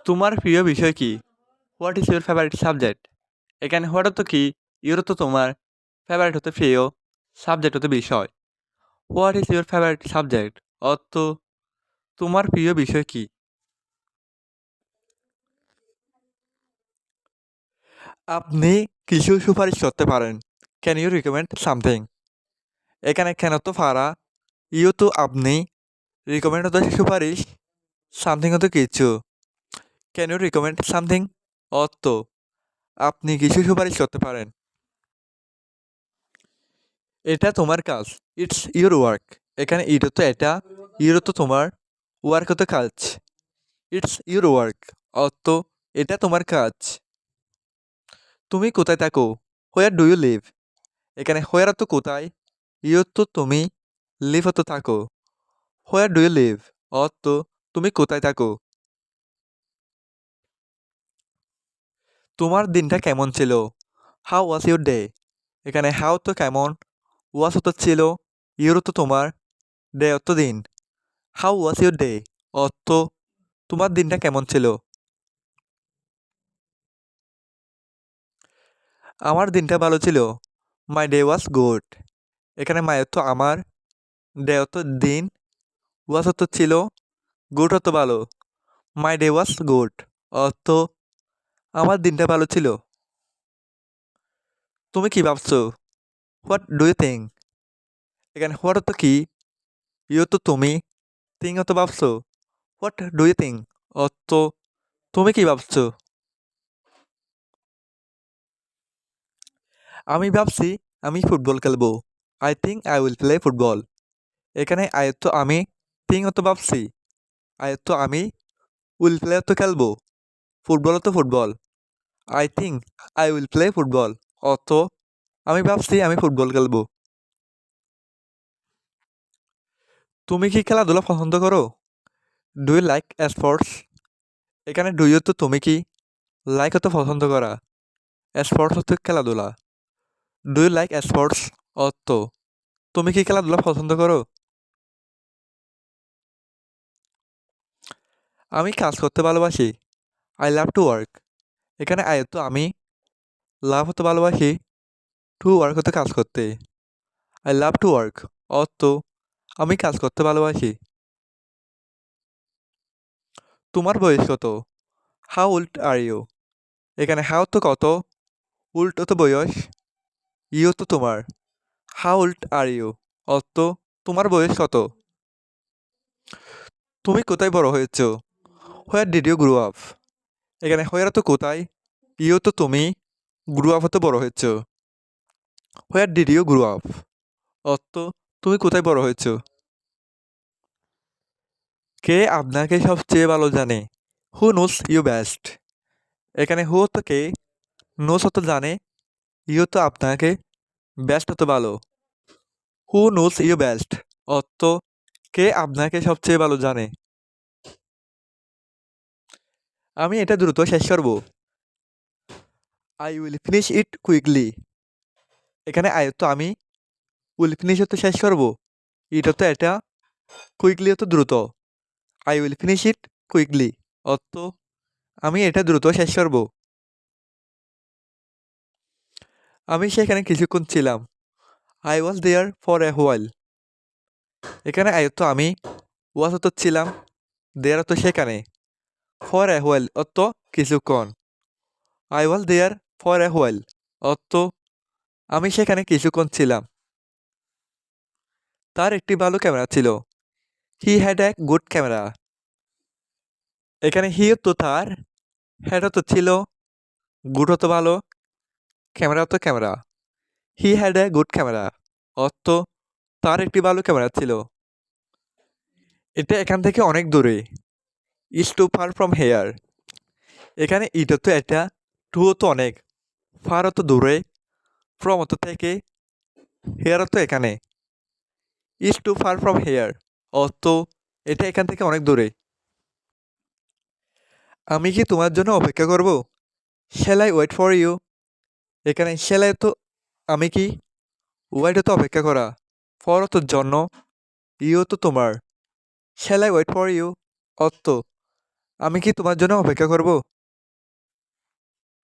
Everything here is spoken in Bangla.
তোমার প্রিয় বিষয় কি? What is your favourite subject? এখানে হোয়াট অর্থ কি? ইউর তো তোমার, ফেভারিট হতে প্রিয়, সাবজেক্ট হতে বিষয়। What is your favourite subject অর্থ তোমার প্রিয় বিষয় কি? আপনি কিছু সুপারিশ করতে পারেন। Can you recommend something? এখানে কেন তো পারা, ইউ তো আপনি, রিকমেন্ড হতো সুপারিশ, সামথিং হতো কিছু। ক্যান ইউ রিকমেন্ড সামথিং অর্থ আপনি কিছু সুপারিশ করতে পারেন। এটা তোমার কাজ। It's your work. এখানে ইট তো এটা, ইউর তো তোমার, ওয়ার্ক হতো কাজ। ইটস ইউর ওয়ার্ক অর্থ এটা তোমার কাজ। তুমি কোথায় থাকো? Where do you live? এখানে হোয়ার তো কোথায়, ইউ তো তুমি, লিভ তো থাকো। হোয়ার ডু ইউ লিভ অর্থ তুমি কোথায় থাকো। তোমার দিনটা কেমন ছিল? How was your day? এখানে হাউ তো কেমন, ওয়াজ তো ছিল, ইউর তো তোমার, ডে অর্থ দিন। হাউ ওয়াজ ইউর ডে অর্থ তোমার দিনটা কেমন ছিল। আমার দিনটা ভালো ছিল। মাই ডে ওয়াজ গুড। এখানে মাই অর্থ আমার, ডে অর্থ দিন, ওয়াজ অর্থ ছিল, গুড অর্থ ভালো। মাই ডে ওয়াজ গুড অর্থ আমার দিনটা ভালো ছিল। তুমি কি ভাবছো? What do you think? এখানে হোয়াট অর্থ কি, ইউ তো তুমি, থিঙ্ক অর্থ ভাবছো। হোয়াট ডু ইউ থিঙ্ক অর্থ তুমি কি ভাবছো। আমি ভাবছি আমি ফুটবল খেলবো। I think I will play football. এখানে আই তো আমি, থিঙ্ক অর্থ ভাবছি, আই তো আমি, উইল প্লে তো খেলবো, ফুটবল তো football. I think I will play football অর্থ আমি ভাবছি আমি ফুটবল খেলবো। তুমি কি খেলাধুলা পছন্দ করো? Do you like sports? এখানে ডু ইউ তো তুমি কি, লাইক তো পছন্দ করা, স্পোর্টস হচ্ছে খেলাধুলা। ডু ইউ লাইক স্পোর্টস অর্থ তুমি কি খেলাধুলা পছন্দ করো। আমি কাজ করতে ভালোবাসি। I love to work. এখানে আই তো আমি, লাভ হতে ভালোবাসি, টু ওয়ার্ক হতে কাজ করতে। আই লাভ টু ওয়ার্ক অর্থ আমি কাজ করতে ভালোবাসি। তোমার বয়স কত? How old are you? এখানে হাউ তো কত, উল্টো তো বয়স, ইউ তো তোমার, হাউ ওল্ড আর ইউ অর্থ তোমার বয়স কত। তুমি কোথায় বড় হয়েছো? Where did you grow up? এখানে হোয়ার তো কোথায়, ইউ তো তুমি, গ্রো আপ তো বড় হয়েছো। Where did you grow up অর্থ তুমি কোথায় বড় হয়েছো। কে আপনাকে সবচেয়ে ভালো জানে? হু নোস ইউ বেস্ট? এখানে হু তো কে, নোস তো জানে, ইউ তো আপনাকে, বেস্ট তো ভালো। হু নোস ইউ বেস্ট অর্থ কে আপনাকে সবচেয়ে ভালো জানে। আমি এটা দ্রুত শেষ করব। I will finish it quickly. এখানে আই তো আমি, উইল ফিনিশ তো শেষ করব, ইট তো এটা, কুইকলি তো দ্রুত। I will finish it quickly অর্থ আমি এটা দ্রুত শেষ করব। আমি সেখানে কিছুক্ষণ ছিলাম। I was there for a while. এখানে আই তো আমি, ওয়াজ তো ছিলাম, দেয়ার তো সেখানে, ফর এ হোয়াইল অর্থ কিছুক্ষণ। I was there for a while অর্থ আমি সেখানে কিছুক্ষণ ছিলাম। তার একটি ভালো ক্যামেরা ছিল। He had a good camera. এখানে হি তো তার, হ্যাড তো ছিল, গুড হতো ভালো, ক্যামেরা তো camera. He had a good camera অর্থ তার একটি ভালো ক্যামেরা ছিল। এটা এখান থেকে অনেক দূরে। Is too far from here. এখানে ইট তো এটা, টু তো অনেক, ফার তো দূরে, ফ্রম তো থেকে, হেয়ার তো এখানে। Is too far from here অর্থ এটা এখান থেকে অনেক দূরে। আমি কি তোমার জন্য অপেক্ষা করব? Shall I wait for you? এখানে শ্যাল আই তো আমি কি, ওয়েট তো অপেক্ষা করা, ফর তো জন্য, ইউ তো তোমার, shall I wait for you অর্থ আমি কি তোমার জন্য অপেক্ষা করব?